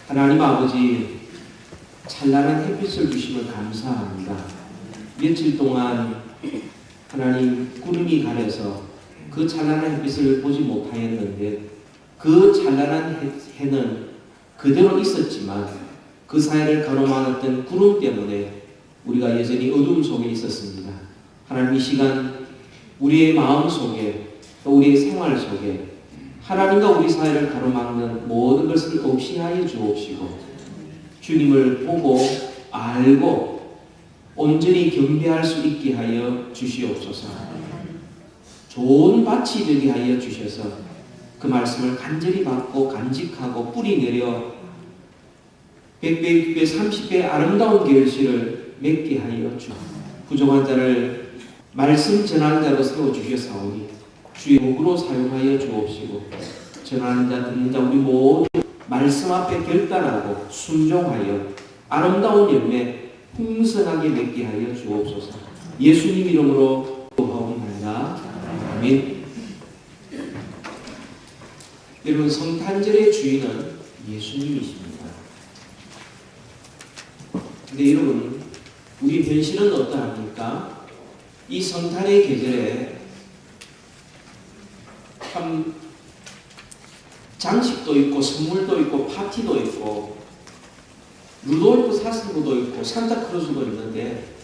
하나님 아버지, 찬란한 햇빛을 주시면 감사합니다. 며칠 동안 하나님 구름이 가려서 그 찬란한 햇빛을 보지 못하였는데 그 찬란한 해는 그대로 있었지만 그 사이를 가로막았던 구름 때문에 우리가 여전히 어둠 속에 있었습니다. 하나님, 이 시간 우리의 마음 속에 또 우리의 생활 속에 하나님과 우리 사이를 가로막는 모든 것을 없이 하여 주옵시고 주님을 보고 알고 온전히 경배할 수 있게 하여 주시옵소서. 좋은 밭이 되게 하여 주셔서 그 말씀을 간절히 받고 간직하고 뿌리 내려 100배, 6배, 30배 아름다운 결실을 맺게 하여 주. 부족한 자를 말씀 전하는 자로 세워주셨사오니 주의 목으로 사용하여 주옵시고 전하는 자 듣는 자 우리 모두 말씀 앞에 결단하고 순종하여 아름다운 열매 풍성하게 맺게 하여 주옵소서. 예수님 이름으로 기도하옵나이다. 아멘. 여러분, 성탄절의 주인은 예수님이십니다. 근데 여러분, 우리 현실은 어떠합니까? 이 성탄의 계절에 참 장식도 있고 선물도 있고 파티도 있고 루돌프 사슴도 있고 산타크로스도 있는데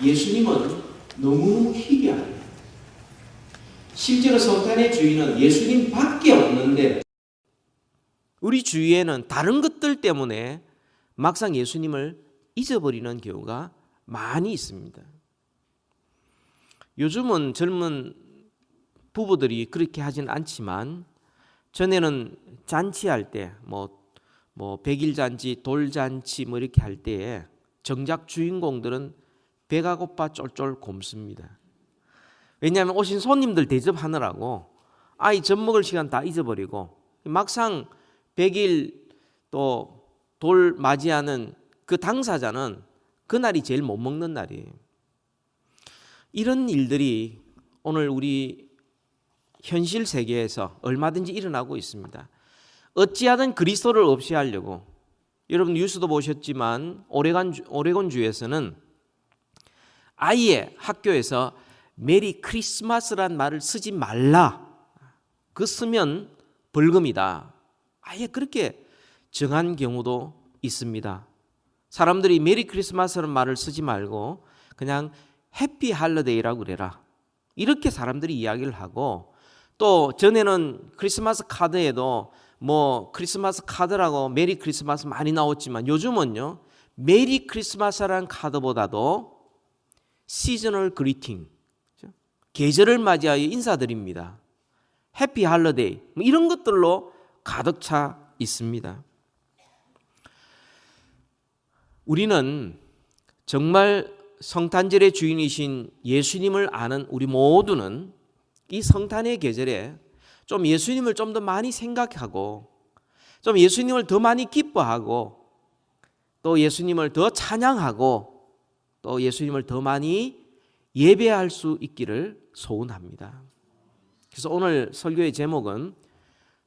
예수님은 너무너무 희귀합니다. 실제로 성탄의 주인은 예수님 밖에 없는데 우리 주위에는 다른 것들 때문에 막상 예수님을 잊어버리는 경우가 많이 있습니다. 요즘은 젊은 부부들이 그렇게 하진 않지만 전에는 잔치할 때 뭐 백일잔치, 돌잔치 뭐 이렇게 할 때에 정작 주인공들은 배가 고파 쫄쫄 굶습니다. 왜냐하면 오신 손님들 대접하느라고 아이 젖 먹을 시간 다 잊어버리고 막상 백일 또 돌 맞이하는 그 당사자는 그날이 제일 못 먹는 날이에요. 이런 일들이 오늘 우리 현실 세계에서 얼마든지 일어나고 있습니다. 어찌하든 그리스도를 없이 하려고, 여러분 뉴스도 보셨지만 오레곤주에서는 아예 학교에서 메리 크리스마스란 말을 쓰지 말라, 그 쓰면 벌금이다, 아예 그렇게 정한 경우도 있습니다. 사람들이 메리 크리스마스라는 말을 쓰지 말고 그냥 해피 할러데이라고 그래라, 이렇게 사람들이 이야기를 하고, 또 전에는 크리스마스 카드에도 뭐 크리스마스 카드라고 메리 크리스마스 많이 나왔지만 요즘은요 메리 크리스마스라는 카드보다도 시저널 그리팅, 계절을 맞이하여 인사드립니다, 해피 할러데이, 이런 것들로 가득 차 있습니다. 우리는 정말 성탄절의 주인이신 예수님을 아는 우리 모두는 이 성탄의 계절에 좀 예수님을 좀 더 많이 생각하고 좀 예수님을 더 많이 기뻐하고 또 예수님을 더 찬양하고 또 예수님을 더 많이 예배할 수 있기를 소원합니다. 그래서 오늘 설교의 제목은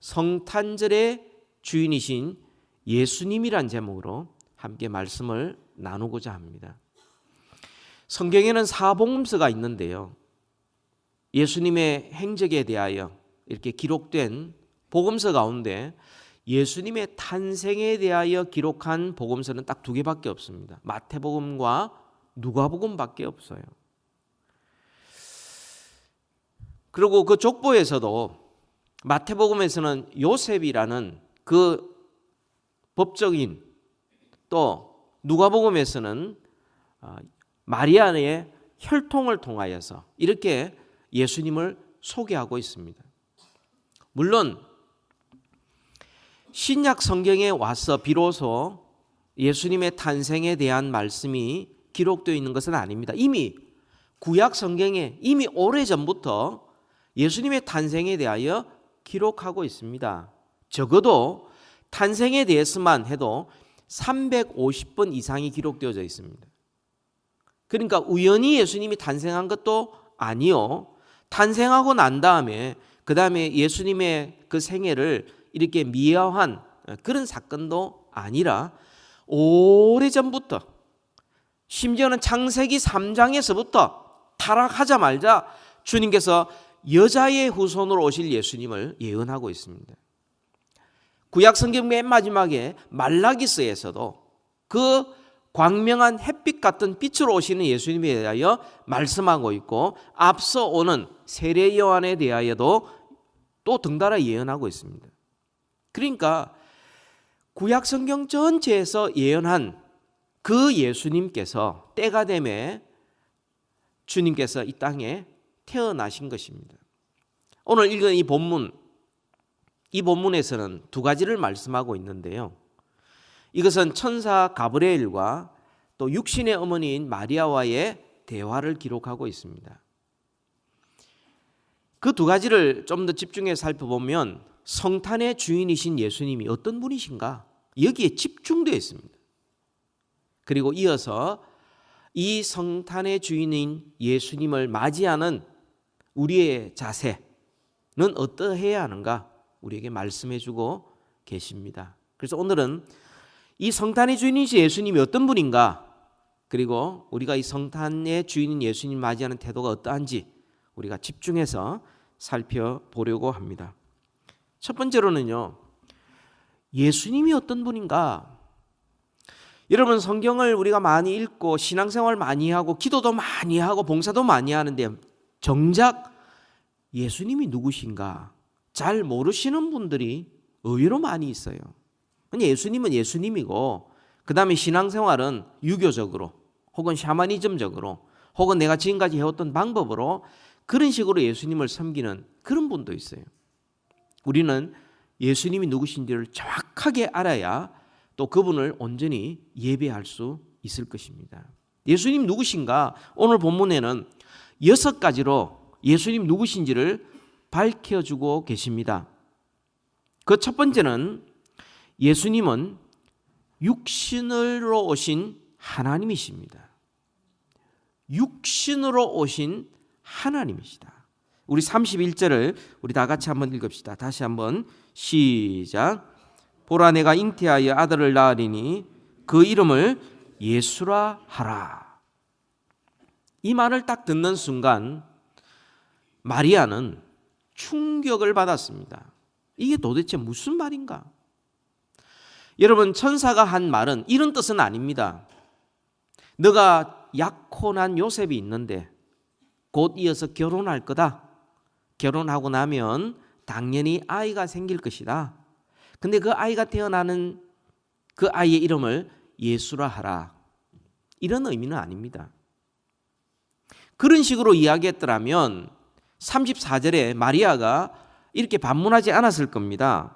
성탄절의 주인이신 예수님이란 제목으로 함께 말씀을 나누고자 합니다. 성경에는 사복음서가 있는데요, 예수님의 행적에 대하여 이렇게 기록된 복음서 가운데 예수님의 탄생에 대하여 기록한 복음서는 딱 2개밖에 없습니다. 마태복음과 누가복음밖에 없어요. 그리고 그 족보에서도 마태복음에서는 요셉이라는 그 법적인, 또 누가복음에서는 마리아의 혈통을 통하여서 이렇게 예수님을 소개하고 있습니다. 물론 신약 성경에 와서 비로소 예수님의 탄생에 대한 말씀이 기록되어 있는 것은 아닙니다. 이미 구약 성경에 이미 오래전부터 예수님의 탄생에 대하여 기록하고 있습니다. 적어도 탄생에 대해서만 해도 350번 이상이 기록되어져 있습니다. 그러니까 우연히 예수님이 탄생한 것도 아니요, 탄생하고 난 다음에 그 다음에 예수님의 그 생애를 이렇게 미화한 그런 사건도 아니라 오래전부터, 심지어는 창세기 3장에서부터 타락하자마자 주님께서 여자의 후손으로 오실 예수님을 예언하고 있습니다. 구약성경 맨 마지막에 말라기서에서도 그 광명한 햇빛 같은 빛으로 오시는 예수님에 대하여 말씀하고 있고, 앞서 오는 세례 요한에 대하여도 또 덩달아 예언하고 있습니다. 그러니까 구약성경 전체에서 예언한 그 예수님께서 때가 되매 주님께서 이 땅에 태어나신 것입니다. 오늘 읽은 이 본문에서는 두 가지를 말씀하고 있는데요. 이것은 천사 가브리엘과 또 육신의 어머니인 마리아와의 대화를 기록하고 있습니다. 그 두 가지를 좀 더 집중해서 살펴보면 성탄의 주인이신 예수님이 어떤 분이신가 여기에 집중되어 있습니다. 그리고 이어서 이 성탄의 주인인 예수님을 맞이하는 우리의 자세는 어떠해야 하는가 우리에게 말씀해주고 계십니다. 그래서 오늘은 이 성탄의 주인이신 예수님이 어떤 분인가, 그리고 우리가 이 성탄의 주인인 예수님 맞이하는 태도가 어떠한지 우리가 집중해서 살펴보려고 합니다. 첫 번째로는요, 예수님이 어떤 분인가. 여러분, 성경을 우리가 많이 읽고 신앙생활 많이 하고 기도도 많이 하고 봉사도 많이 하는데 정작 예수님이 누구신가 잘 모르시는 분들이 의외로 많이 있어요. 예수님은 예수님이고, 그 다음에 신앙생활은 유교적으로 혹은 샤머니즘적으로 혹은 내가 지금까지 해왔던 방법으로 그런 식으로 예수님을 섬기는 그런 분도 있어요. 우리는 예수님이 누구신지를 정확하게 알아야 또 그분을 온전히 예배할 수 있을 것입니다. 예수님 누구신가? 오늘 본문에는 6가지로 예수님 누구신지를 밝혀주고 계십니다. 그 첫 번째는 예수님은 육신으로 오신 하나님이십니다. 육신으로 오신 하나님이시다. 우리 31절을 우리 다 같이 한번 읽읍시다. 다시 한번 시작. 보라, 내가 잉태하여 아들을 낳으리니 그 이름을 예수라 하라. 이 말을 딱 듣는 순간 마리아는 충격을 받았습니다. 이게 도대체 무슨 말인가? 여러분, 천사가 한 말은 이런 뜻은 아닙니다. 너가 약혼한 요셉이 있는데 곧 이어서 결혼할 거다. 결혼하고 나면 당연히 아이가 생길 것이다. 근데 그 아이가 태어나는 그 아이의 이름을 예수라 하라. 이런 의미는 아닙니다. 그런 식으로 이야기했더라면 34절에 마리아가 이렇게 반문하지 않았을 겁니다.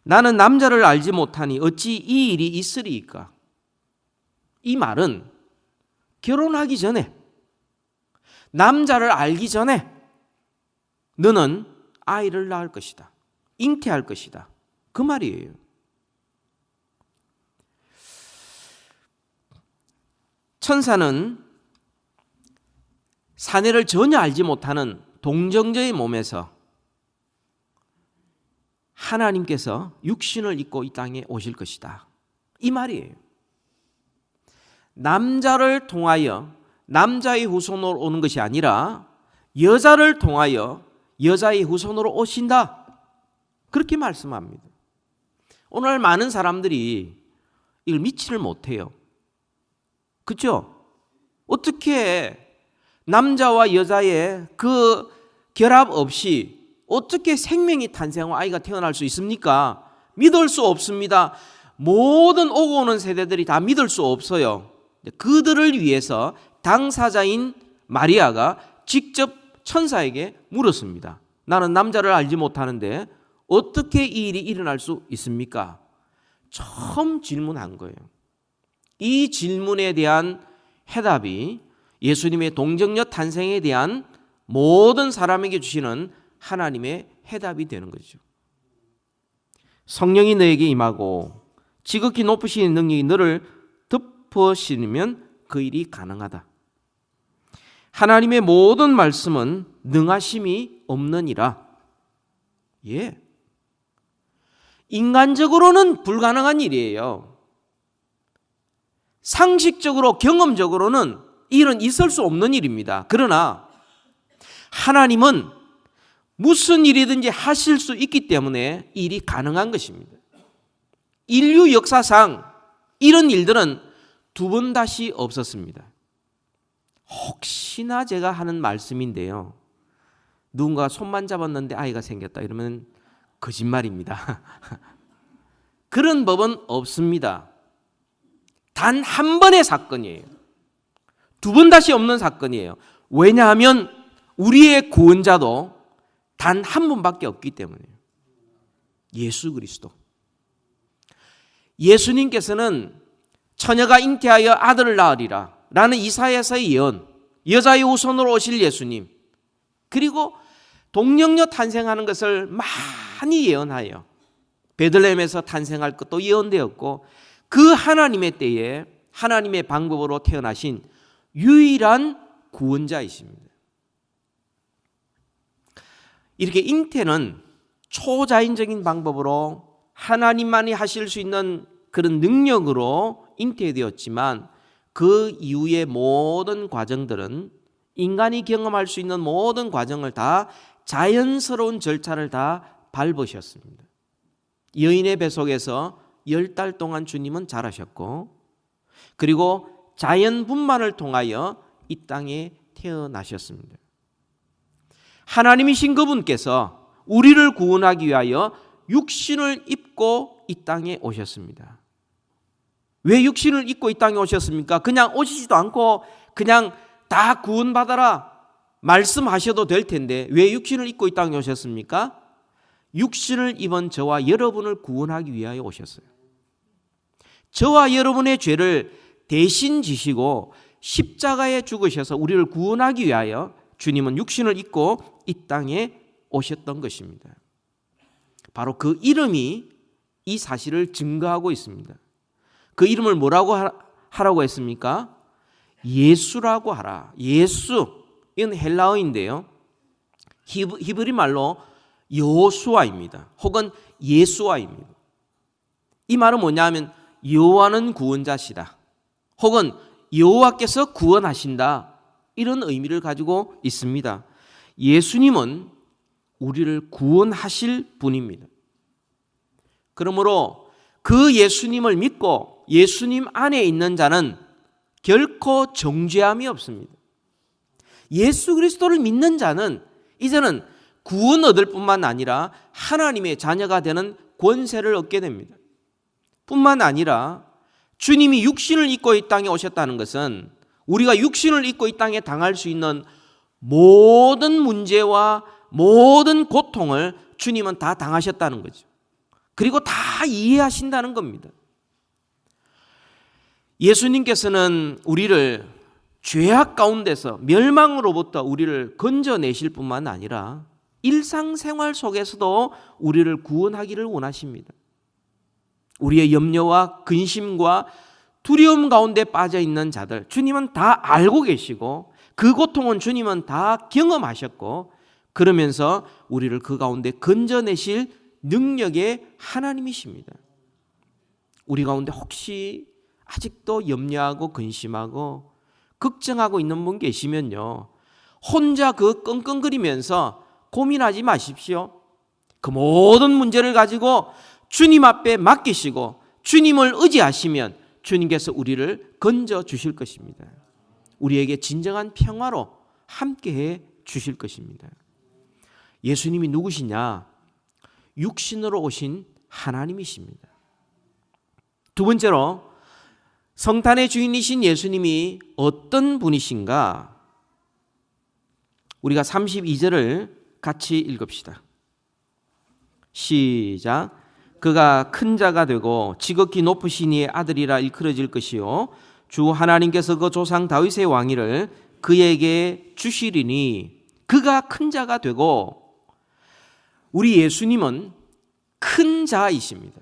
나는 남자를 알지 못하니 어찌 이 일이 있으리이까? 이 말은 결혼하기 전에, 남자를 알기 전에 너는 아이를 낳을 것이다. 잉태할 것이다. 그 말이에요. 천사는 사내를 전혀 알지 못하는 동정자의 몸에서 하나님께서 육신을 입고 이 땅에 오실 것이다. 이 말이에요. 남자를 통하여 남자의 후손으로 오는 것이 아니라 여자를 통하여 여자의 후손으로 오신다. 그렇게 말씀합니다. 오늘 많은 사람들이 이걸 믿지를 못해요. 그렇죠? 어떻게 남자와 여자의 그 결합 없이 어떻게 생명이 탄생하고 아이가 태어날 수 있습니까? 믿을 수 없습니다. 모든 오고 오는 세대들이 다 믿을 수 없어요. 그들을 위해서 당사자인 마리아가 직접 천사에게 물었습니다. 나는 남자를 알지 못하는데 어떻게 이 일이 일어날 수 있습니까? 처음 질문한 거예요. 이 질문에 대한 해답이 예수님의 동정녀 탄생에 대한 모든 사람에게 주시는 하나님의 해답이 되는 거죠. 성령이 너에게 임하고 지극히 높으신 능력이 너를 덮으시면 그 일이 가능하다. 하나님의 모든 말씀은 능하심이 없느니라. 예. 인간적으로는 불가능한 일이에요. 상식적으로, 경험적으로는 일은 있을 수 없는 일입니다. 그러나 하나님은 무슨 일이든지 하실 수 있기 때문에 일이 가능한 것입니다. 인류 역사상 이런 일들은 두 번 다시 없었습니다. 혹시나 제가 하는 말씀인데요. 누군가 손만 잡았는데 아이가 생겼다 이러면 거짓말입니다. 그런 법은 없습니다. 단 한 번의 사건이에요. 두 번 다시 없는 사건이에요. 왜냐하면 우리의 구원자도 단 한 분밖에 없기 때문이에요. 예수 그리스도. 예수님께서는 처녀가 잉태하여 아들을 낳으리라 라는 이사야서의 예언, 여자의 후손으로 오실 예수님, 그리고 동령녀 탄생하는 것을 많이 예언하여 베들레헴에서 탄생할 것도 예언되었고, 그 하나님의 때에 하나님의 방법으로 태어나신 유일한 구원자이십니다. 이렇게 잉태는 초자연적인 방법으로 하나님만이 하실 수 있는 그런 능력으로 잉태되었지만, 그 이후의 모든 과정들은 인간이 경험할 수 있는 모든 과정을 다 자연스러운 절차를 다 밟으셨습니다. 여인의 배 속에서 10달 동안 주님은 자라셨고, 그리고 자연 분만을 통하여 이 땅에 태어나셨습니다. 하나님이신 그분께서 우리를 구원하기 위하여 육신을 입고 이 땅에 오셨습니다. 왜 육신을 입고 이 땅에 오셨습니까? 그냥 오시지도 않고 그냥 다 구원받아라 말씀하셔도 될 텐데 왜 육신을 입고 이 땅에 오셨습니까? 육신을 입은 저와 여러분을 구원하기 위하여 오셨어요. 저와 여러분의 죄를 대신 지시고 십자가에 죽으셔서 우리를 구원하기 위하여 주님은 육신을 입고 이 땅에 오셨던 것입니다. 바로 그 이름이 이 사실을 증거하고 있습니다. 그 이름을 뭐라고 하라고 했습니까? 예수라고 하라. 예수, 이건 헬라어인데요. 히브리 말로 여호수아입니다. 혹은 예수아입니다. 이 말은 뭐냐면 여호와는 구원자시다. 혹은 여호와께서 구원하신다. 이런 의미를 가지고 있습니다. 예수님은 우리를 구원하실 분입니다. 그러므로 그 예수님을 믿고 예수님 안에 있는 자는 결코 정죄함이 없습니다. 예수 그리스도를 믿는 자는 이제는 구원 얻을 뿐만 아니라 하나님의 자녀가 되는 권세를 얻게 됩니다. 뿐만 아니라 주님이 육신을 입고 이 땅에 오셨다는 것은 우리가 육신을 입고 이 땅에 당할 수 있는 모든 문제와 모든 고통을 주님은 다 당하셨다는 거죠. 그리고 다 이해하신다는 겁니다. 예수님께서는 우리를 죄악 가운데서 멸망으로부터 우리를 건져내실 뿐만 아니라 일상생활 속에서도 우리를 구원하기를 원하십니다. 우리의 염려와 근심과 두려움 가운데 빠져 있는 자들 주님은 다 알고 계시고 그 고통은 주님은 다 경험하셨고, 그러면서 우리를 그 가운데 건져내실 능력의 하나님이십니다. 우리 가운데 혹시 아직도 염려하고 근심하고 걱정하고 있는 분 계시면요, 혼자 그 끙끙거리면서 고민하지 마십시오. 그 모든 문제를 가지고 주님 앞에 맡기시고 주님을 의지하시면 주님께서 우리를 건져 주실 것입니다. 우리에게 진정한 평화로 함께해 주실 것입니다. 예수님이 누구시냐? 육신으로 오신 하나님이십니다. 두 번째로 성탄의 주인이신 예수님이 어떤 분이신가? 우리가 32절을 같이 읽읍시다. 시작. 그가 큰 자가 되고 지극히 높으신 이의 아들이라 일컬어질 것이요 주 하나님께서 그 조상 다윗의 왕위를 그에게 주시리니. 그가 큰 자가 되고, 우리 예수님은 큰 자이십니다.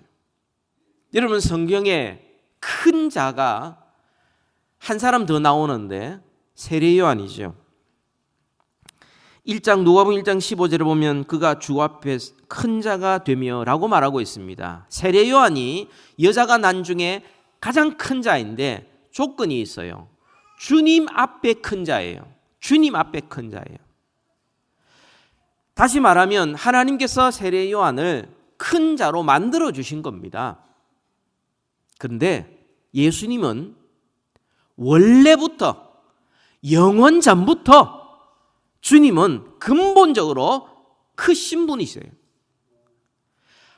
여러분, 성경에 큰 자가 한 사람 더 나오는데 세례요한이죠. 1장 누가복음 1장 15절에 보면 그가 주 앞에 큰 자가 되며 라고 말하고 있습니다. 세례 요한이 여자가 난 중에 가장 큰 자인데 조건이 있어요. 주님 앞에 큰 자예요. 주님 앞에 큰 자예요. 다시 말하면 하나님께서 세례 요한을 큰 자로 만들어 주신 겁니다. 그런데 예수님은 원래부터 영원 전부터 주님은 근본적으로 크신 분이세요.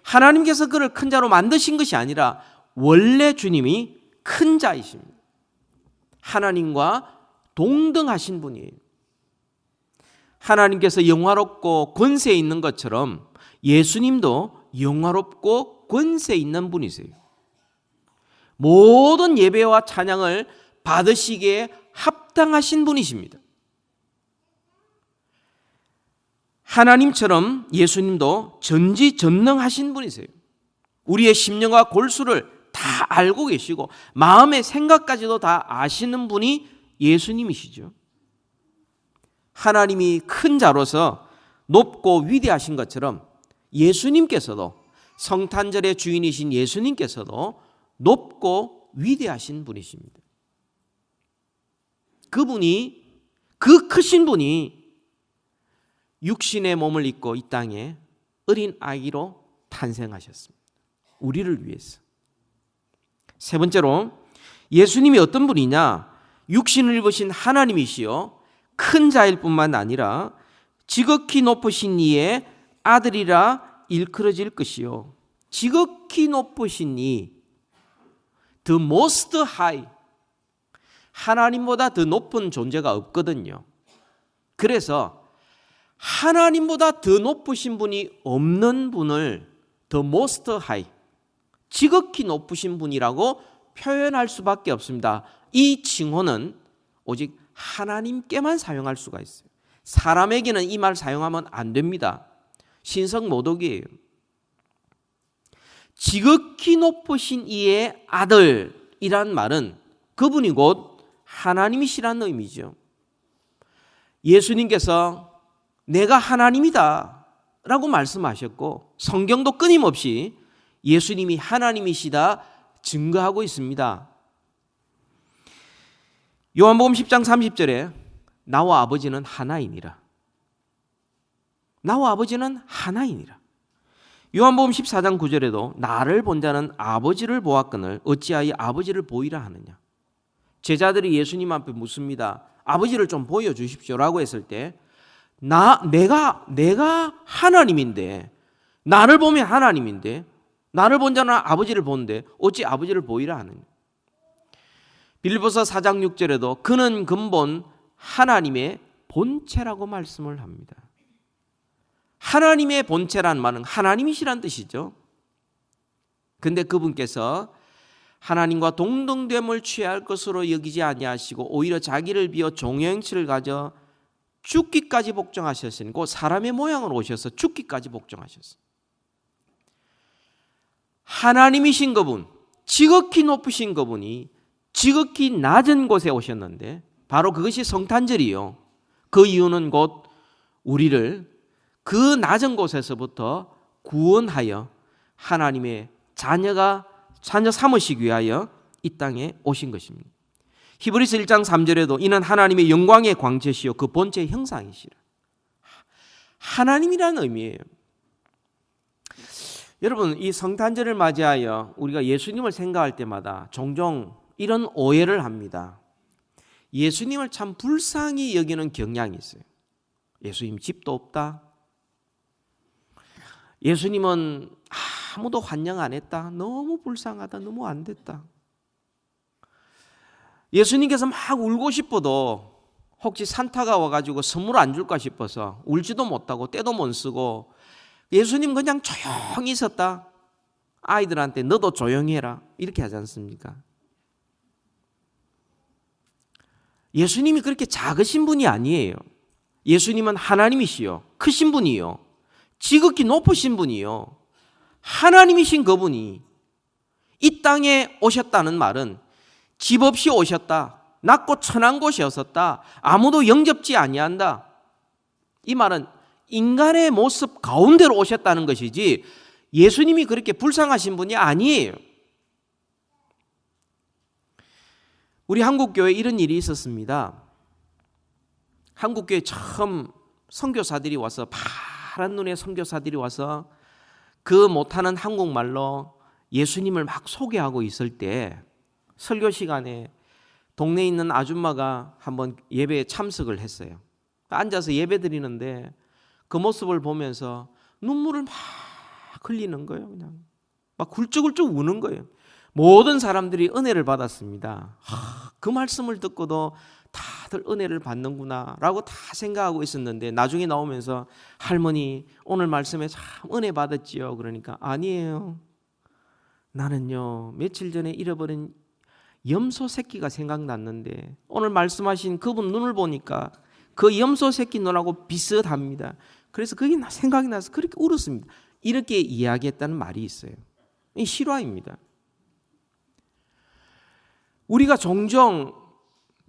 하나님께서 그를 큰 자로 만드신 것이 아니라 원래 주님이 큰 자이십니다. 하나님과 동등하신 분이에요. 하나님께서 영화롭고 권세 있는 것처럼 예수님도 영화롭고 권세 있는 분이세요. 모든 예배와 찬양을 받으시기에 합당하신 분이십니다. 하나님처럼 예수님도 전지전능하신 분이세요. 우리의 심령과 골수를 다 알고 계시고 마음의 생각까지도 다 아시는 분이 예수님이시죠. 하나님이 큰 자로서 높고 위대하신 것처럼 예수님께서도 성탄절의 주인이신 예수님께서도 높고 위대하신 분이십니다. 그분이, 그 크신 분이 육신의 몸을 입고 이 땅에 어린 아기로 탄생하셨습니다. 우리를 위해서. 세 번째로 예수님이 어떤 분이냐? 육신을 입으신 하나님이시요 큰 자일 뿐만 아니라 지극히 높으신 이의 아들이라 일컬어질 것이요. 지극히 높으신 이, the most high, 하나님보다 더 높은 존재가 없거든요. 그래서 하나님보다 더 높으신 분이 없는 분을 the most high, 지극히 높으신 분이라고 표현할 수밖에 없습니다. 이 칭호는 오직 하나님께만 사용할 수가 있어요. 사람에게는 이 말 사용하면 안 됩니다. 신성모독이에요. 지극히 높으신 이의 아들이란 말은 그분이 곧 하나님이시라는 의미죠. 예수님께서 내가 하나님이다 라고 말씀하셨고 성경도 끊임없이 예수님이 하나님이시다 증거하고 있습니다. 요한복음 10장 30절에 나와 아버지는 하나이니라. 나와 아버지는 하나이니라. 요한복음 14장 9절에도 나를 본 자는 아버지를 보았거늘 어찌하여 아버지를 보이라 하느냐. 제자들이 예수님 앞에 묻습니다. 아버지를 좀 보여주십시오 라고 했을 때 내가 하나님인데, 나를 보면 하나님인데, 나를 본 자는 아버지를 보는데 어찌 아버지를 보이라 하느냐. 빌립보서 4장 6절에도 그는 근본 하나님의 본체라고 말씀을 합니다. 하나님의 본체란 말은 하나님이시란 뜻이죠. 근데 그분께서 하나님과 동등됨을 취할 것으로 여기지 아니하시고 오히려 자기를 비워 종의 형체를 가져 죽기까지 복종하셨으니 그 사람의 모양으로 오셔서 죽기까지 복종하셨어요. 하나님이신 그분, 지극히 높으신 그분이 지극히 낮은 곳에 오셨는데 바로 그것이 성탄절이요. 그 이유는 곧 우리를 그 낮은 곳에서부터 구원하여 하나님의 자녀 삼으시기 위하여 이 땅에 오신 것입니다. 히브리서 1장 3절에도 이는 하나님의 영광의 광채시요 그 본체의 형상이시라. 하나님이라는 의미예요. 여러분, 이 성탄절을 맞이하여 우리가 예수님을 생각할 때마다 종종 이런 오해를 합니다. 예수님을 참 불쌍히 여기는 경향이 있어요. 예수님 집도 없다. 예수님은 아무도 환영 안 했다. 너무 불쌍하다. 너무 안 됐다. 예수님께서 막 울고 싶어도 혹시 산타가 와가지고 선물 안 줄까 싶어서 울지도 못하고 때도 못 쓰고 예수님 그냥 조용히 있었다. 아이들한테 너도 조용히 해라. 이렇게 하지 않습니까? 예수님이 그렇게 작으신 분이 아니에요. 예수님은 하나님이시요. 크신 분이요. 지극히 높으신 분이요. 하나님이신 그분이 이 땅에 오셨다는 말은 집 없이 오셨다. 낮고 천한 곳이었었다. 아무도 영접지 아니한다. 이 말은 인간의 모습 가운데로 오셨다는 것이지 예수님이 그렇게 불쌍하신 분이 아니에요. 우리 한국교회에 이런 일이 있었습니다. 한국교회에 처음 선교사들이 와서, 파란 눈의 선교사들이 와서 그 못하는 한국말로 예수님을 막 소개하고 있을 때 설교 시간에 동네에 있는 아줌마가 한번 예배에 참석을 했어요. 앉아서 예배 드리는데 그 모습을 보면서 눈물을 막 흘리는 거예요. 그냥 막 굴쩍굴쩍 우는 거예요. 모든 사람들이 은혜를 받았습니다. 그 말씀을 듣고도 다들 은혜를 받는구나 라고 다 생각하고 있었는데, 나중에 나오면서 할머니 오늘 말씀에 참 은혜 받았지요. 그러니까 아니에요. 나는요 며칠 전에 잃어버린 염소 새끼가 생각났는데 오늘 말씀하신 그분 눈을 보니까 그 염소 새끼 눈하고 비슷합니다. 그래서 그게 생각이 나서 그렇게 울었습니다. 이렇게 이야기했다는 말이 있어요. 이 실화입니다. 우리가 종종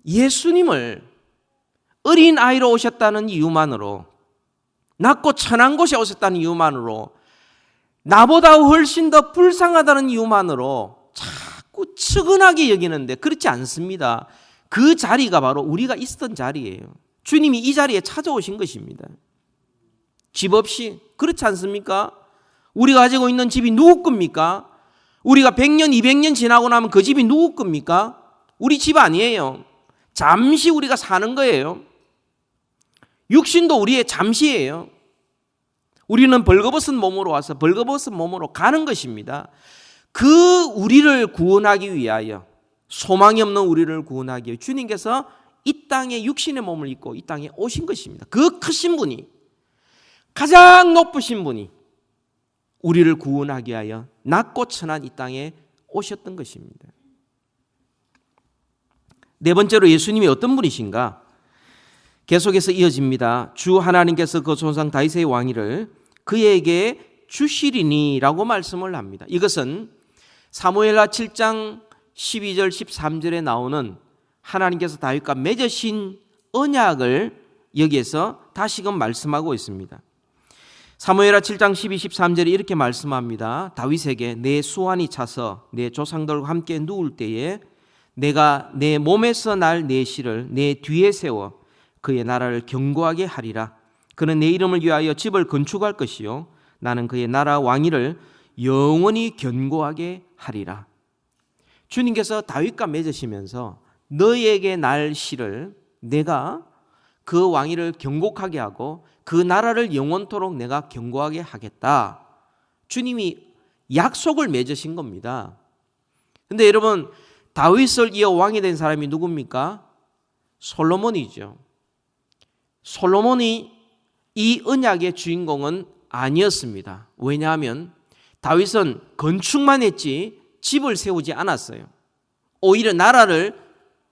예수님을 어린아이로 오셨다는 이유만으로, 낮고 천한 곳에 오셨다는 이유만으로, 나보다 훨씬 더 불쌍하다는 이유만으로 자꾸 측은하게 여기는데 그렇지 않습니다. 그 자리가 바로 우리가 있었던 자리예요. 주님이 이 자리에 찾아오신 것입니다. 집 없이. 그렇지 않습니까? 우리가 가지고 있는 집이 누구 겁니까? 우리가 100년, 200년 지나고 나면 그 집이 누구 겁니까? 우리 집 아니에요. 잠시 우리가 사는 거예요. 육신도 우리의 잠시예요. 우리는 벌거벗은 몸으로 와서 벌거벗은 몸으로 가는 것입니다. 그 우리를 구원하기 위하여, 소망이 없는 우리를 구원하기 위해 주님께서 이 땅에 육신의 몸을 입고 이 땅에 오신 것입니다. 그 크신 분이, 가장 높으신 분이 우리를 구원하기 위하여 낮고 천한 이 땅에 오셨던 것입니다. 네 번째로 예수님이 어떤 분이신가? 계속해서 이어집니다. 주 하나님께서 그 조상 다윗의 왕위를 그에게 주시리니라고 말씀을 합니다. 이것은 사무엘하 7장 12절 13절에 나오는 하나님께서 다윗과 맺으신 언약을 여기에서 다시금 말씀하고 있습니다. 사무엘하 7장 12, 13절에 이렇게 말씀합니다. 다윗에게 내 수완이 차서 내 조상들과 함께 누울 때에 내가 내 몸에서 날 내 씨를 내 뒤에 세워 그의 나라를 견고하게 하리라. 그는 내 이름을 위하여 집을 건축할 것이요 나는 그의 나라 왕위를 영원히 견고하게 하리라. 주님께서 다윗과 맺으시면서 너에게 날 씨를 내가 그 왕위를 견고하게 하고 그 나라를 영원토록 내가 견고하게 하겠다. 주님이 약속을 맺으신 겁니다. 그런데 여러분, 다윗을 이어 왕이 된 사람이 누굽니까? 솔로몬이죠. 솔로몬이 이 언약의 주인공은 아니었습니다. 왜냐하면 다윗은 건축만 했지 집을 세우지 않았어요. 오히려 나라를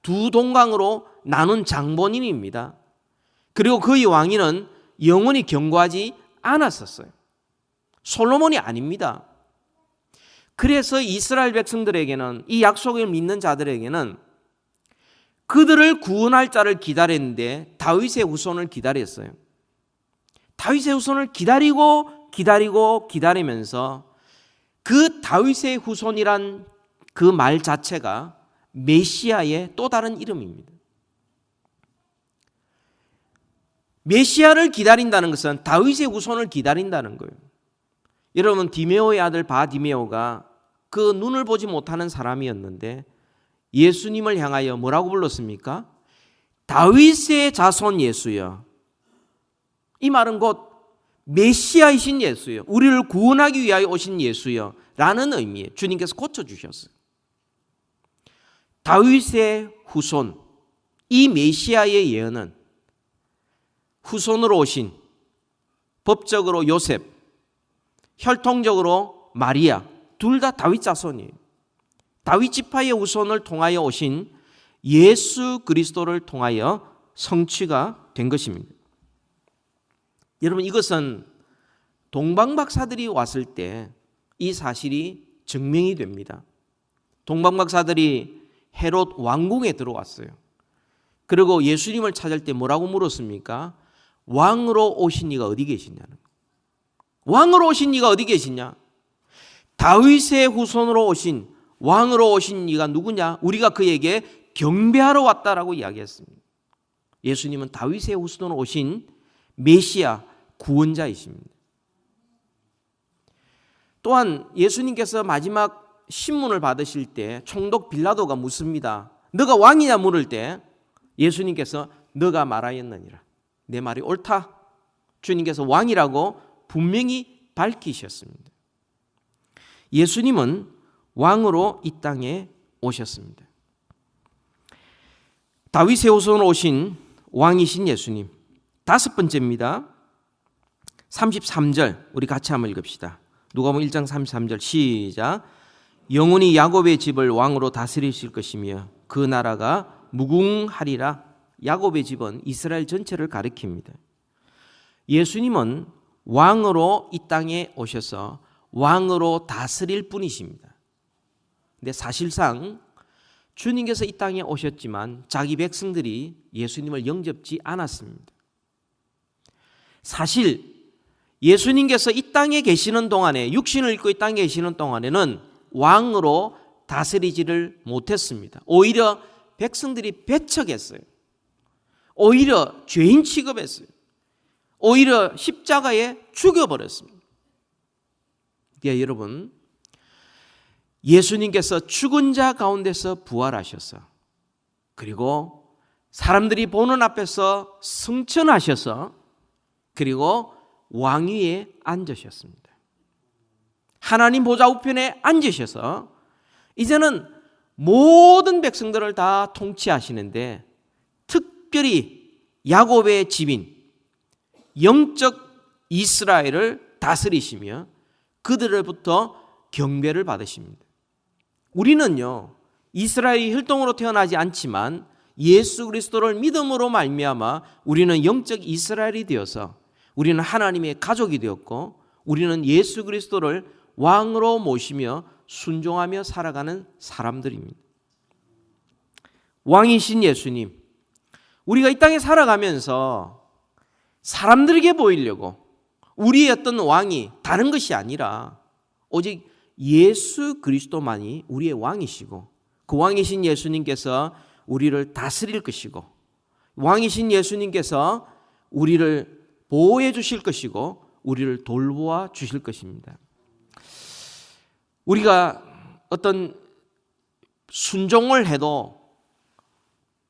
두 동강으로 나눈 장본인입니다. 그리고 그의 왕위는 영원히 견고하지 않았었어요. 솔로몬이 아닙니다. 그래서 이스라엘 백성들에게는, 이 약속을 믿는 자들에게는 그들을 구원할 자를 기다렸는데 다윗의 후손을 기다렸어요. 다윗의 후손을 기다리면서 그 다윗의 후손이란 그 말 자체가 메시아의 또 다른 이름입니다. 메시아를 기다린다는 것은 다윗의 후손을 기다린다는 거예요. 여러분, 디메오의 아들 바디메오가 그 눈을 보지 못하는 사람이었는데 예수님을 향하여 뭐라고 불렀습니까? 다윗의 자손 예수여. 이 말은 곧 메시아이신 예수여, 우리를 구원하기 위하여 오신 예수여 라는 의미에 주님께서 고쳐주셨어요. 다윗의 후손, 이 메시아의 예언은 후손으로 오신, 법적으로 요셉, 혈통적으로 마리아, 둘 다 다윗 자손이에요. 다윗 지파의 후손을 통하여 오신 예수 그리스도를 통하여 성취가 된 것입니다. 여러분, 이것은 동방박사들이 왔을 때 이 사실이 증명이 됩니다. 동방박사들이 헤롯 왕궁에 들어왔어요. 그리고 예수님을 찾을 때 뭐라고 물었습니까? 왕으로 오신 이가 어디 계시냐는 거예요. 왕으로 오신 이가 어디 계시냐? 다윗의 후손으로 오신 왕으로 오신 이가 누구냐? 우리가 그에게 경배하러 왔다라고 이야기했습니다. 예수님은 다윗의 후손으로 오신 메시아 구원자이십니다. 또한 예수님께서 마지막 신문을 받으실 때 총독 빌라도가 묻습니다. 너가 왕이냐 물을 때 예수님께서 너가 말하였느니라. 내 말이 옳다. 주님께서 왕이라고 분명히 밝히셨습니다. 예수님은 왕으로 이 땅에 오셨습니다. 다윗의 후손으로 오신 왕이신 예수님. 다섯 번째입니다. 33절 우리 같이 한번 읽읍시다. 누가복음 1장 33절 시작. 영원히 야곱의 집을 왕으로 다스리실 것이며 그 나라가 무궁하리라. 야곱의 집은 이스라엘 전체를 가리킵니다. 예수님은 왕으로 이 땅에 오셔서 왕으로 다스릴 분이십니다. 근데 사실상 주님께서 이 땅에 오셨지만 자기 백성들이 예수님을 영접지 않았습니다. 사실 예수님께서 이 땅에 계시는 동안에 육신을 입고 이 땅에 계시는 동안에는 왕으로 다스리지를 못했습니다. 오히려 백성들이 배척했어요. 오히려 죄인 취급했어요. 오히려 십자가에 죽여버렸습니다. 예, 여러분, 예수님께서 죽은 자 가운데서 부활하셔서 그리고 사람들이 보는 앞에서 승천하셔서 그리고 왕위에 앉으셨습니다. 하나님 보좌 우편에 앉으셔서 이제는 모든 백성들을 다 통치하시는데 특별히 야곱의 집인 영적 이스라엘을 다스리시며 그들로부터 경배를 받으십니다. 우리는요, 이스라엘이 혈통으로 태어나지 않지만 예수 그리스도를 믿음으로 말미암아 우리는 영적 이스라엘이 되어서 우리는 하나님의 가족이 되었고 우리는 예수 그리스도를 왕으로 모시며 순종하며 살아가는 사람들입니다. 왕이신 예수님, 우리가 이 땅에 살아가면서 사람들에게 보이려고 우리의 어떤 왕이 다른 것이 아니라 오직 예수 그리스도만이 우리의 왕이시고 그 왕이신 예수님께서 우리를 다스릴 것이고 왕이신 예수님께서 우리를 보호해 주실 것이고 우리를 돌보아 주실 것입니다. 우리가 어떤 순종을 해도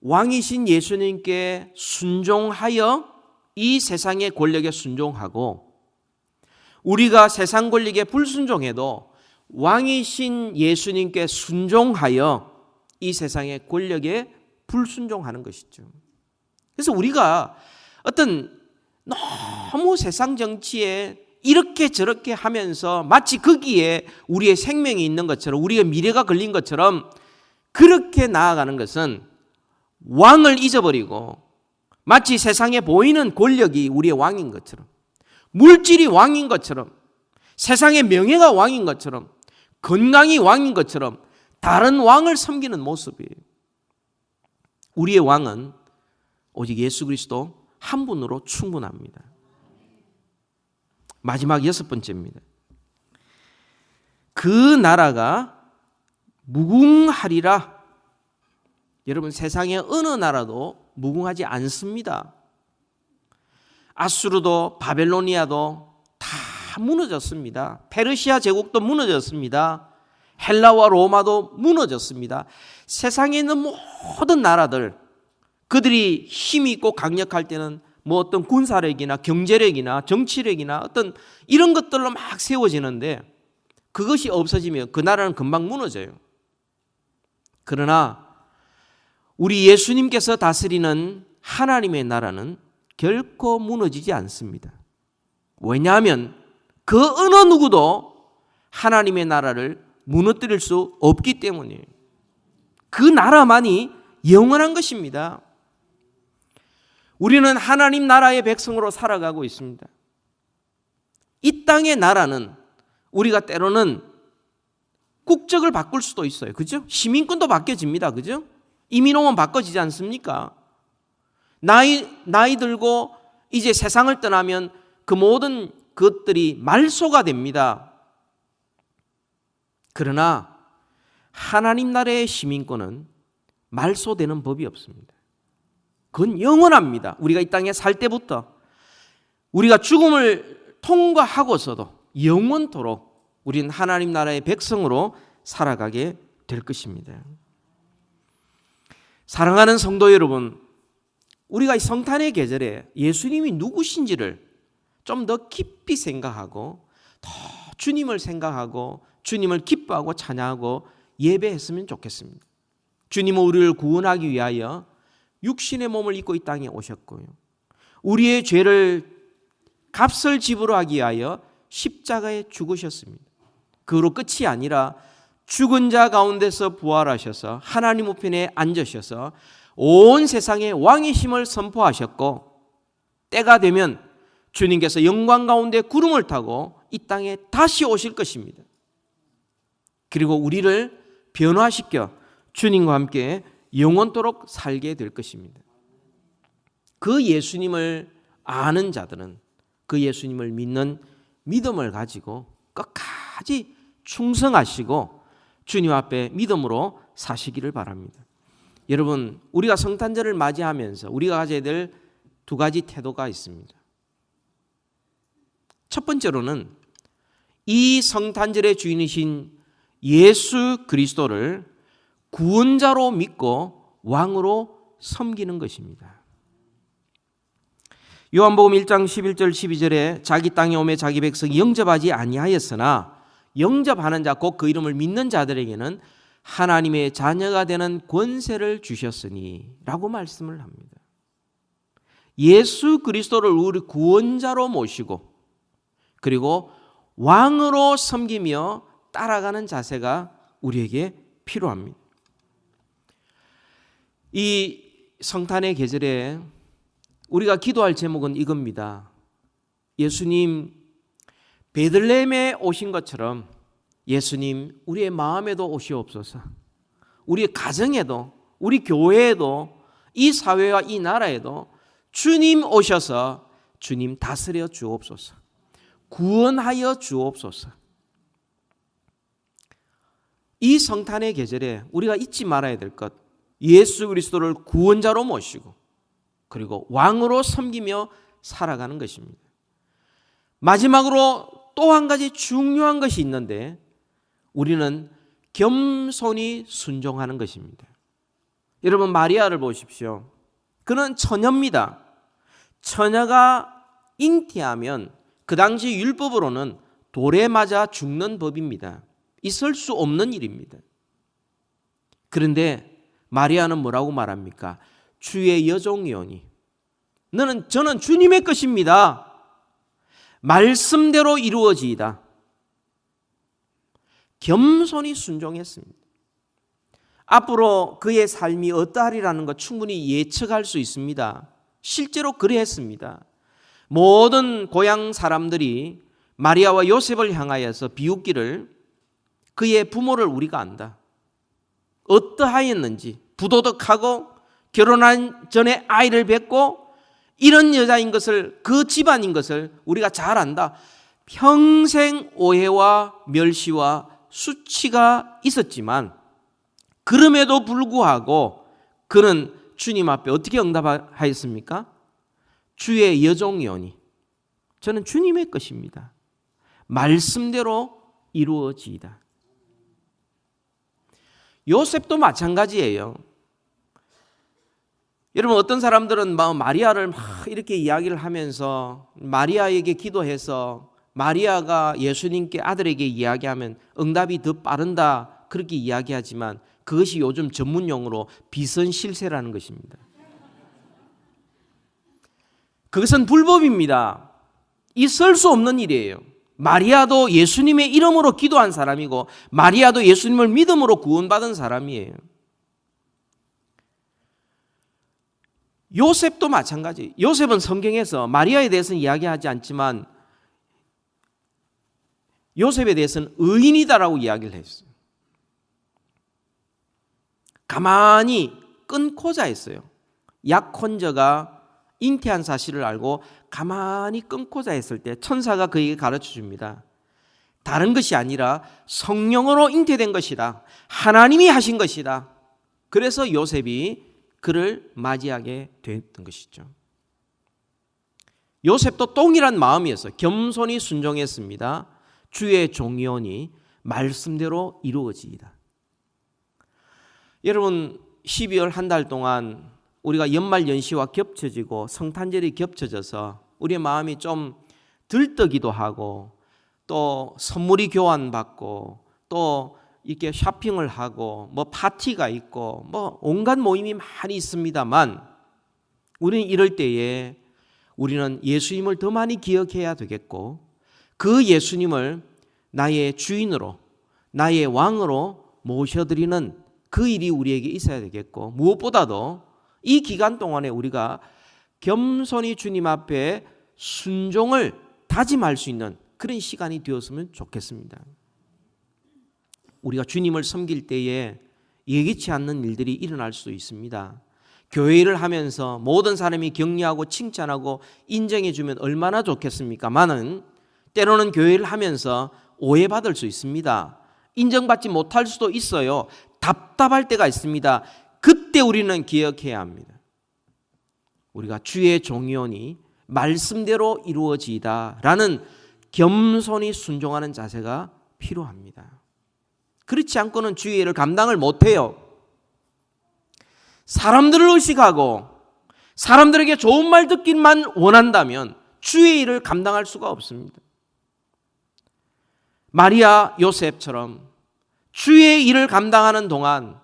왕이신 예수님께 순종하여 이 세상의 권력에 순종하고 우리가 세상 권력에 불순종해도 왕이신 예수님께 순종하여 이 세상의 권력에 불순종하는 것이죠. 그래서 우리가 어떤 너무 세상 정치에 이렇게 저렇게 하면서 마치 거기에 우리의 생명이 있는 것처럼 우리의 미래가 걸린 것처럼 그렇게 나아가는 것은 왕을 잊어버리고 마치 세상에 보이는 권력이 우리의 왕인 것처럼 물질이 왕인 것처럼 세상의 명예가 왕인 것처럼 건강이 왕인 것처럼 다른 왕을 섬기는 모습이에요. 우리의 왕은 오직 예수 그리스도 한 분으로 충분합니다. 마지막 여섯 번째입니다. 그 나라가 무궁하리라. 여러분, 세상의 어느 나라도 무궁하지 않습니다. 아수르도 바벨로니아도 다 무너졌습니다. 페르시아 제국도 무너졌습니다. 헬라와 로마도 무너졌습니다. 세상에 있는 모든 나라들, 그들이 힘이 있고 강력할 때는 뭐 어떤 군사력이나 경제력이나 정치력이나 어떤 이런 것들로 막 세워지는데 그것이 없어지면 그 나라는 금방 무너져요. 그러나 우리 예수님께서 다스리는 하나님의 나라는 결코 무너지지 않습니다. 왜냐하면 그 어느 누구도 하나님의 나라를 무너뜨릴 수 없기 때문이에요. 그 나라만이 영원한 것입니다. 우리는 하나님 나라의 백성으로 살아가고 있습니다. 이 땅의 나라는 우리가 때로는 국적을 바꿀 수도 있어요. 그죠? 시민권도 바뀌어집니다. 그죠? 이민 오면 바꿔지지 않습니까? 나이 들고 이제 세상을 떠나면 그 모든 것들이 말소가 됩니다. 그러나 하나님 나라의 시민권은 말소되는 법이 없습니다. 그건 영원합니다. 우리가 이 땅에 살 때부터 우리가 죽음을 통과하고서도 영원토록 우리는 하나님 나라의 백성으로 살아가게 될 것입니다. 사랑하는 성도 여러분, 우리가 이 성탄의 계절에 예수님이 누구신지를 좀 더 깊이 생각하고 더 주님을 생각하고 주님을 기뻐하고 찬양하고 예배했으면 좋겠습니다. 주님은 우리를 구원하기 위하여 육신의 몸을 입고 이 땅에 오셨고요. 우리의 죄를 값을 지불하기 위하여 십자가에 죽으셨습니다. 그로 끝이 아니라 죽은 자 가운데서 부활하셔서 하나님 우편에 앉으셔서 온 세상에 왕이심을 선포하셨고, 때가 되면 주님께서 영광 가운데 구름을 타고 이 땅에 다시 오실 것입니다. 그리고 우리를 변화시켜 주님과 함께 영원토록 살게 될 것입니다. 그 예수님을 아는 자들은 그 예수님을 믿는 믿음을 가지고 끝까지 충성하시고 주님 앞에 믿음으로 사시기를 바랍니다. 여러분, 우리가 성탄절을 맞이하면서 우리가 가져야 될 두 가지 태도가 있습니다. 첫 번째로는 이 성탄절의 주인이신 예수 그리스도를 구원자로 믿고 왕으로 섬기는 것입니다. 요한복음 1장 11절 12절에 자기 땅에 오매 자기 백성이 영접하지 아니하였으나 영접하는 자 곧 그 이름을 믿는 자들에게는 하나님의 자녀가 되는 권세를 주셨으니 라고 말씀을 합니다. 예수 그리스도를 우리 구원자로 모시고 그리고 왕으로 섬기며 따라가는 자세가 우리에게 필요합니다. 이 성탄의 계절에 우리가 기도할 제목은 이겁니다. 예수님, 베들레헴에 오신 것처럼 예수님, 우리의 마음에도 오시옵소서. 우리의 가정에도, 우리 교회에도, 이 사회와 이 나라에도 주님 오셔서 주님 다스려 주옵소서. 구원하여 주옵소서. 이 성탄의 계절에 우리가 잊지 말아야 될 것, 예수 그리스도를 구원자로 모시고 그리고 왕으로 섬기며 살아가는 것입니다. 마지막으로 또 한 가지 중요한 것이 있는데 우리는 겸손히 순종하는 것입니다. 여러분, 마리아를 보십시오. 그는 처녀입니다. 처녀가 잉태하면 그 당시 율법으로는 돌에 맞아 죽는 법입니다. 있을 수 없는 일입니다. 그런데 마리아는 뭐라고 말합니까? 주의 여종이오니 저는 주님의 것입니다. 말씀대로 이루어지이다. 겸손히 순종했습니다. 앞으로 그의 삶이 어떠하리라는 것 충분히 예측할 수 있습니다. 실제로 그랬습니다. 모든 고향 사람들이 마리아와 요셉을 향하여서 비웃기를 그의 부모를 우리가 안다. 어떠하였는지, 부도덕하고 결혼한 전에 아이를 뵙고 이런 여자인 것을, 그 집안인 것을 우리가 잘 안다. 평생 오해와 멸시와 수치가 있었지만 그럼에도 불구하고 그는 주님 앞에 어떻게 응답하였습니까? 주의 여종이오니 저는 주님의 것입니다. 말씀대로 이루어지이다. 요셉도 마찬가지예요. 여러분, 어떤 사람들은 마리아를 막 이렇게 이야기를 하면서 마리아에게 기도해서 마리아가 예수님께 아들에게 이야기하면 응답이 더 빠른다 그렇게 이야기하지만 그것이 요즘 전문 용어로 비선실세라는 것입니다. 그것은 불법입니다. 있을 수 없는 일이에요. 마리아도 예수님의 이름으로 기도한 사람이고 마리아도 예수님을 믿음으로 구원받은 사람이에요. 요셉도 마찬가지. 요셉은 성경에서 마리아에 대해서는 이야기하지 않지만 요셉에 대해서는 의인이다라고 이야기를 했어요. 가만히 끊고자 했어요. 약혼자가 잉태한 사실을 알고 가만히 끊고자 했을 때 천사가 그에게 가르쳐 줍니다. 다른 것이 아니라 성령으로 잉태된 것이다. 하나님이 하신 것이다. 그래서 요셉이 그를 맞이하게 됐던 것이죠. 요셉도 동일한 마음이어서 겸손히 순종했습니다. 주의 종이오니 말씀대로 이루어지이다. 여러분, 12월 한 달 동안 우리가 연말 연시와 겹쳐지고 성탄절이 겹쳐져서 우리의 마음이 좀 들뜨기도 하고 또 선물이 교환받고 또 이렇게 쇼핑을 하고 뭐 파티가 있고 뭐 온갖 모임이 많이 있습니다만 우리는 이럴 때에 우리는 예수님을 더 많이 기억해야 되겠고 그 예수님을 나의 주인으로 나의 왕으로 모셔드리는 그 일이 우리에게 있어야 되겠고 무엇보다도 이 기간 동안에 우리가 겸손히 주님 앞에 순종을 다짐할 수 있는 그런 시간이 되었으면 좋겠습니다. 우리가 주님을 섬길 때에 예기치 않는 일들이 일어날 수 있습니다. 교회를 하면서 모든 사람이 격려하고 칭찬하고 인정해 주면 얼마나 좋겠습니까마는 때로는 교회를 하면서 오해받을 수 있습니다. 인정받지 못할 수도 있어요. 답답할 때가 있습니다. 그때 우리는 기억해야 합니다. 우리가 주의 종이오니 말씀대로 이루어지이다라는 겸손히 순종하는 자세가 필요합니다. 그렇지 않고는 주의 일을 감당을 못해요. 사람들을 의식하고 사람들에게 좋은 말 듣기만 원한다면 주의 일을 감당할 수가 없습니다. 마리아 요셉처럼 주의 일을 감당하는 동안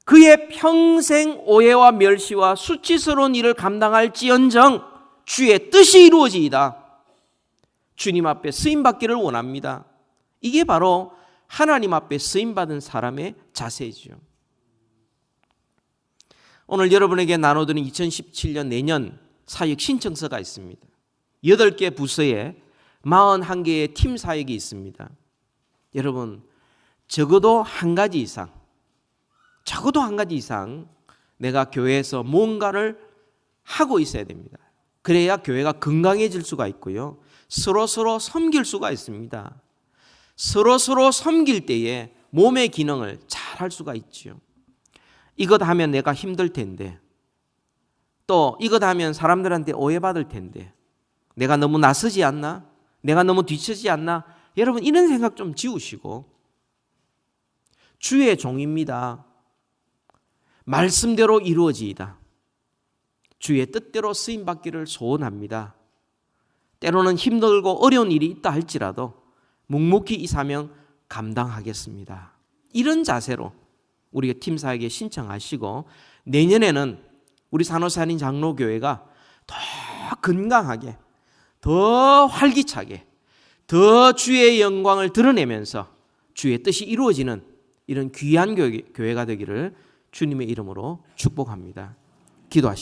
그의 평생 오해와 멸시와 수치스러운 일을 감당할지언정 주의 뜻이 이루어지이다. 주님 앞에 쓰임받기를 원합니다. 이게 바로 하나님 앞에 쓰임받은 사람의 자세이죠. 오늘 여러분에게 나눠드린 2017년 내년 사역 신청서가 있습니다. 8개 부서에 41개의 팀 사역이 있습니다. 여러분, 적어도 한 가지 이상 내가 교회에서 뭔가를 하고 있어야 됩니다. 그래야 교회가 건강해질 수가 있고요. 서로 섬길 수가 있습니다. 서로 섬길 때에 몸의 기능을 잘 할 수가 있죠. 이것 하면 내가 힘들 텐데, 또 이것 하면 사람들한테 오해받을 텐데, 내가 너무 나서지 않나? 내가 너무 뒤처지 않나? 여러분, 이런 생각 좀 지우시고 주의 종입니다. 말씀대로 이루어지이다. 주의 뜻대로 쓰임받기를 소원합니다. 때로는 힘들고 어려운 일이 있다 할지라도 묵묵히 이 사명 감당하겠습니다. 이런 자세로 우리가 팀사에게 신청하시고 내년에는 우리 산호산인 장로교회가 더 건강하게, 더 활기차게, 더 주의 영광을 드러내면서 주의 뜻이 이루어지는 이런 귀한 교회가 되기를 주님의 이름으로 축복합니다. 기도하십시오.